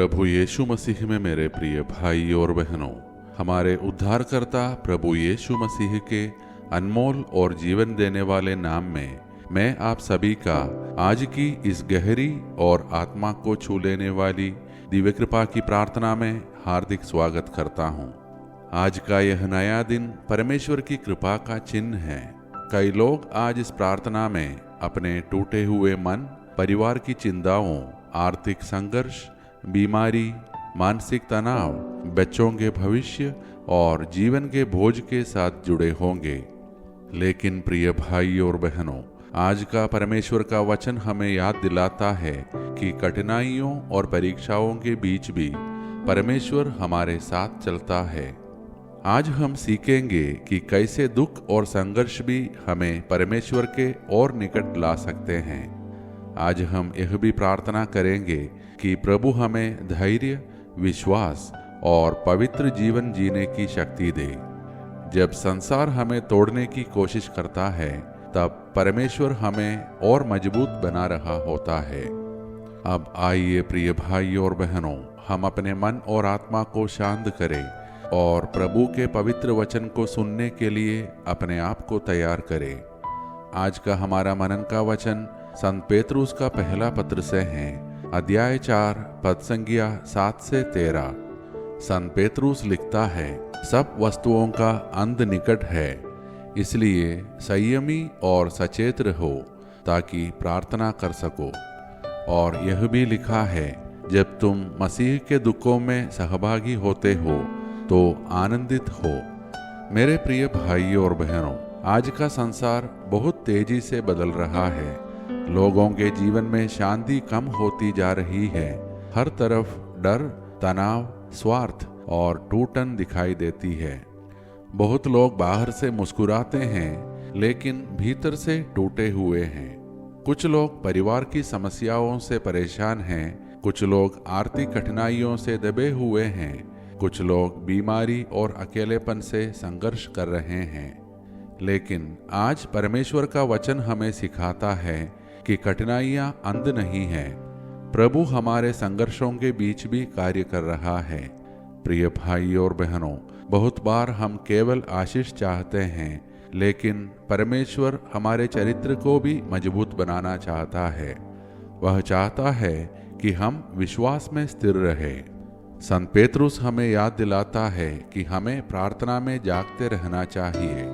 प्रभु यीशु मसीह में मेरे प्रिय भाई और बहनों, हमारे उद्धारकर्ता प्रभु यीशु मसीह के अनमोल और जीवन देने वाले नाम में मैं आप सभी का आज की इस गहरी और आत्मा को छू लेने वाली दिव्य कृपा की प्रार्थना में हार्दिक स्वागत करता हूँ। आज का यह नया दिन परमेश्वर की कृपा का चिन्ह है। कई लोग आज इस प्रार्थना में अपने टूटे हुए मन, परिवार की चिंताओं, आर्थिक संघर्ष, बीमारी, मानसिक तनाव, बच्चों के भविष्य और जीवन के बोझ के साथ जुड़े होंगे। लेकिन प्रिय भाई और बहनों, आज का परमेश्वर का वचन हमें याद दिलाता है कि कठिनाइयों और परीक्षाओं के बीच भी परमेश्वर हमारे साथ चलता है। आज हम सीखेंगे कि कैसे दुख और संघर्ष भी हमें परमेश्वर के और निकट ला सकते हैं। आज हम यह भी प्रार्थना करेंगे कि प्रभु हमें धैर्य, विश्वास और पवित्र जीवन जीने की शक्ति दे। जब संसार हमें तोड़ने की कोशिश करता है, तब परमेश्वर हमें और मजबूत बना रहा होता है। अब आइए प्रिय भाई और बहनों, हम अपने मन और आत्मा को शांत करें और प्रभु के पवित्र वचन को सुनने के लिए अपने आप को तैयार करें। आज का हमारा मनन का वचन संत पेतरुस का पहला पत्र से है, अध्याय 4 पद संज्ञा 7 से 13। संत पेतरुस लिखता है, सब वस्तुओं का अंत निकट है, इसलिए संयमी और सचेत रहो ताकि प्रार्थना कर सको। और यह भी लिखा है, जब तुम मसीह के दुखों में सहभागी होते हो तो आनंदित हो। मेरे प्रिय भाई और बहनों, आज का संसार बहुत तेजी से बदल रहा है। लोगों के जीवन में शांति कम होती जा रही है। हर तरफ डर, तनाव, स्वार्थ और टूटन दिखाई देती है। बहुत लोग बाहर से मुस्कुराते हैं, लेकिन भीतर से टूटे हुए हैं। कुछ लोग परिवार की समस्याओं से परेशान हैं, कुछ लोग आर्थिक कठिनाइयों से दबे हुए हैं, कुछ लोग बीमारी और अकेलेपन से संघर्ष कर रहे हैं। लेकिन आज परमेश्वर का वचन हमें सिखाता है कि कठिनाइयां अंत नहीं है। प्रभु हमारे संघर्षों के बीच भी कार्य कर रहा है। प्रिय भाई और बहनों, बहुत बार हम केवल आशीष चाहते हैं, लेकिन परमेश्वर हमारे चरित्र को भी मजबूत बनाना चाहता है। वह चाहता है कि हम विश्वास में स्थिर रहें। संत पेतरुस हमें याद दिलाता है कि हमें प्रार्थना में जागते रहना चाहिए।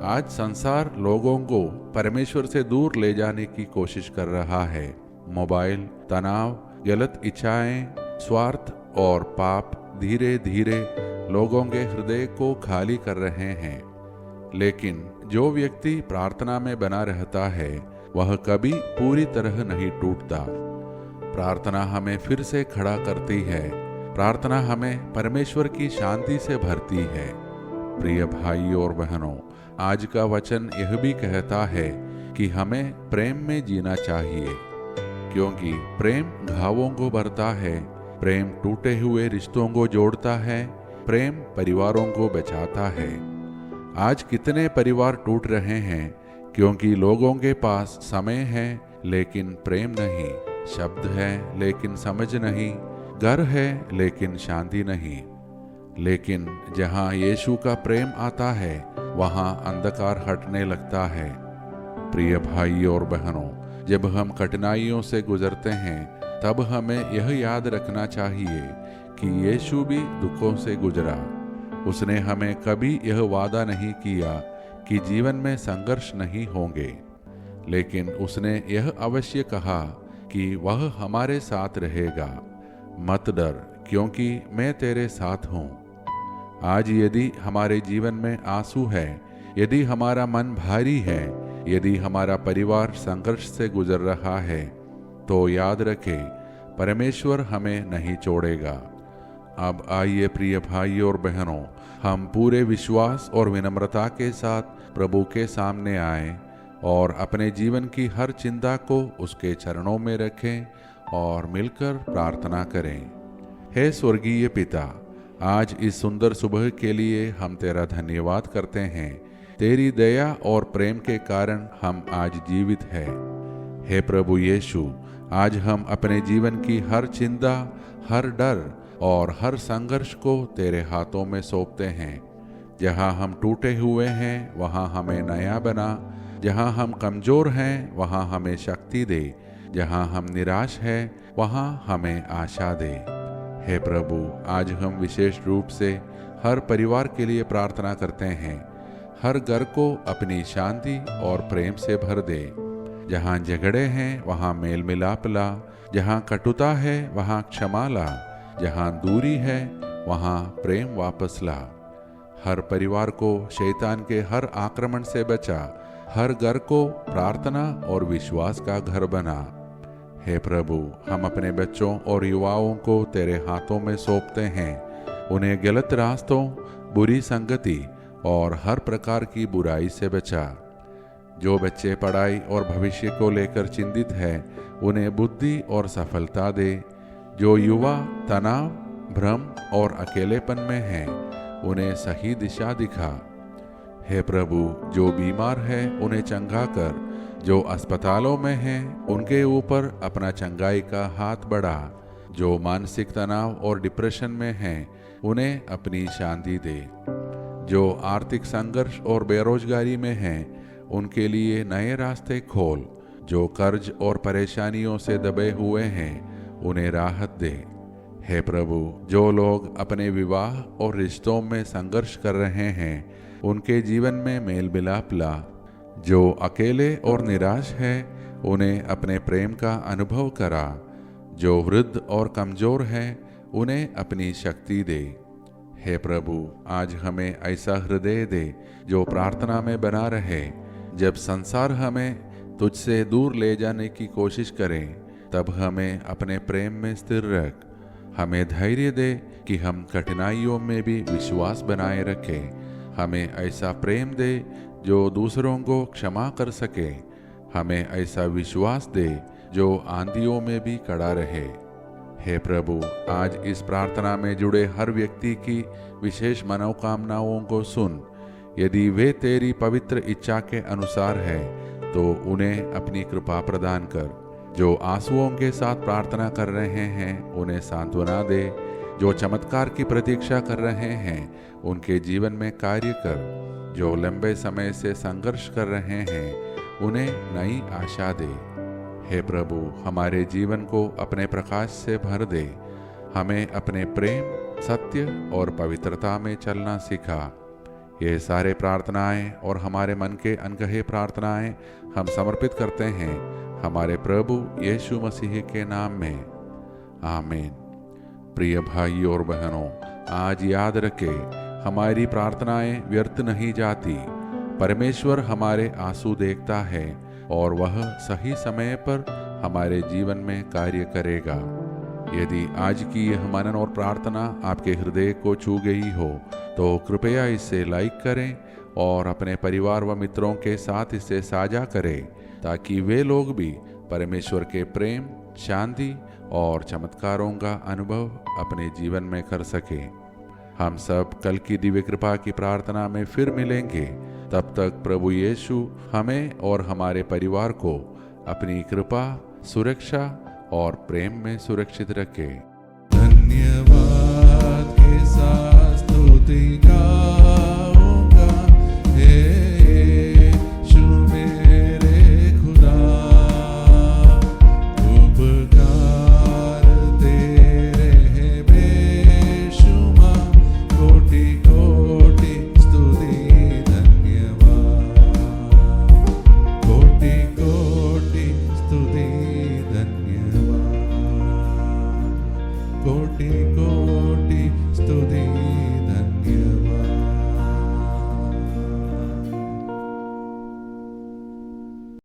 आज संसार लोगों को परमेश्वर से दूर ले जाने की कोशिश कर रहा है। मोबाइल, तनाव, गलत इच्छाएं, स्वार्थ और पाप धीरे धीरे लोगों के हृदय को खाली कर रहे हैं। लेकिन जो व्यक्ति प्रार्थना में बना रहता है, वह कभी पूरी तरह नहीं टूटता। प्रार्थना हमें फिर से खड़ा करती है। प्रार्थना हमें परमेश्वर की शांति से भरती है। प्रिय भाई और बहनों, आज का वचन यह भी कहता है कि हमें प्रेम में जीना चाहिए, क्योंकि प्रेम घावों को भरता है, प्रेम टूटे हुए रिश्तों को जोड़ता है, प्रेम परिवारों को बचाता है। आज कितने परिवार टूट रहे हैं क्योंकि लोगों के पास समय है लेकिन प्रेम नहीं, शब्द है लेकिन समझ नहीं, घर है लेकिन शांति नहीं। लेकिन जहाँ यीशु का प्रेम आता है, वहाँ अंधकार हटने लगता है। प्रिय भाई और बहनों, जब हम कठिनाइयों से गुजरते हैं, तब हमें यह याद रखना चाहिए कि यीशु भी दुखों से गुजरा। उसने हमें कभी यह वादा नहीं किया कि जीवन में संघर्ष नहीं होंगे, लेकिन उसने यह अवश्य कहा कि वह हमारे साथ रहेगा। मत डर, क्योंकि मैं तेरे साथ हूँ। आज यदि हमारे जीवन में आंसू है, यदि हमारा मन भारी है, यदि हमारा परिवार संघर्ष से गुजर रहा है, तो याद रखें, परमेश्वर हमें नहीं छोड़ेगा। अब आइए प्रिय भाई और बहनों, हम पूरे विश्वास और विनम्रता के साथ प्रभु के सामने आएं और अपने जीवन की हर चिंता को उसके चरणों में रखें और मिलकर प्रार्थना करें। हे स्वर्गीय पिता, आज इस सुंदर सुबह के लिए हम तेरा धन्यवाद करते हैं। तेरी दया और प्रेम के कारण हम आज जीवित हैं। हे प्रभु यीशु, आज हम अपने जीवन की हर चिंता, हर डर और हर संघर्ष को तेरे हाथों में सौंपते हैं। जहाँ हम टूटे हुए हैं वहाँ हमें नया बना, जहाँ हम कमज़ोर हैं वहाँ हमें शक्ति दे, जहाँ हम निराश हैं वहाँ हमें आशा दे। हे प्रभु, आज हम विशेष रूप से हर परिवार के लिए प्रार्थना करते हैं। हर घर को अपनी शांति और प्रेम से भर दे। जहाँ झगड़े हैं वहाँ मेल मिलाप ला, जहाँ कटुता है वहाँ क्षमा ला, जहाँ दूरी है वहाँ प्रेम वापस ला। हर परिवार को शैतान के हर आक्रमण से बचा, हर घर को प्रार्थना और विश्वास का घर बना। हे प्रभु, हम अपने बच्चों और युवाओं को तेरे हाथों में सौंपते हैं। उन्हें गलत रास्तों, बुरी संगति और हर प्रकार की बुराई से बचा। जो बच्चे पढ़ाई और भविष्य को लेकर चिंतित हैं, उन्हें बुद्धि और सफलता दे। जो युवा तनाव, भ्रम और अकेलेपन में हैं, उन्हें सही दिशा दिखा। हे प्रभु, जो बीमार है उन्हें चंगा कर, जो अस्पतालों में हैं उनके ऊपर अपना चंगाई का हाथ बढ़ा। जो मानसिक तनाव और डिप्रेशन में हैं उन्हें अपनी शांति दे। जो आर्थिक संघर्ष और बेरोजगारी में हैं उनके लिए नए रास्ते खोल। जो कर्ज और परेशानियों से दबे हुए हैं उन्हें राहत दे। हे प्रभु, जो लोग अपने विवाह और रिश्तों में संघर्ष कर रहे हैं उनके जीवन में मेल मिलाप ला। जो अकेले और निराश है उन्हें अपने प्रेम का अनुभव करा। जो वृद्ध और कमजोर है उन्हें अपनी शक्ति दे। हे प्रभु, आज हमें ऐसा हृदय दे जो प्रार्थना में बना रहे। जब संसार हमें तुझसे दूर ले जाने की कोशिश करे, तब हमें अपने प्रेम में स्थिर रख। हमें धैर्य दे कि हम कठिनाइयों में भी विश्वास बनाए रखें। हमें ऐसा प्रेम दे जो दूसरों को क्षमा कर सके। हमें ऐसा विश्वास दे जो आंधियों में भी खड़ा रहे। हे प्रभु, आज इस प्रार्थना में जुड़े हर व्यक्ति की विशेष मनोकामनाओं को सुन। यदि वे तेरी पवित्र इच्छा के अनुसार है तो उन्हें अपनी कृपा प्रदान कर। जो आंसुओं के साथ प्रार्थना कर रहे हैं उन्हें सांत्वना दे। जो चमत्कार की प्रतीक्षा कर रहे हैं उनके जीवन में कार्य कर। जो लंबे समय से संघर्ष कर रहे हैं उन्हें नई आशा दे। हे प्रभु, हमारे जीवन को अपने प्रकाश से भर दे। हमें अपने प्रेम, सत्य और पवित्रता में चलना सिखा। ये सारे प्रार्थनाएं और हमारे मन के अनकहे प्रार्थनाएं हम समर्पित करते हैं हमारे प्रभु यीशु मसीह के नाम में। आमीन। प्रिय भाई और बहनों, आज याद रखें, हमारी प्रार्थनाएं व्यर्थ नहीं जाती। परमेश्वर हमारे आंसू देखता है और वह सही समय पर हमारे जीवन में कार्य करेगा। यदि आज की यह मनन और प्रार्थना आपके हृदय को छू गई हो तो कृपया इसे लाइक करें और अपने परिवार व मित्रों के साथ इसे साझा करें, ताकि वे लोग भी परमेश्वर के प्रेम, शांति और चमत्कारों का अनुभव अपने जीवन में कर सकें। हम सब कल की दिव्य कृपा की प्रार्थना में फिर मिलेंगे। तब तक प्रभु यीशु हमें और हमारे परिवार को अपनी कृपा, सुरक्षा और प्रेम में सुरक्षित रखे। धन्यवाद के साथ स्तुति गाऊंगा, हे यीशु मेरे खुदा। उपकार तेरे हैं बेशुमार, कोटि कोटि स्तुति धन्यवाद। कोटि कोटि स्तुति धन्यवाद। कोटि कोटि स्तुति।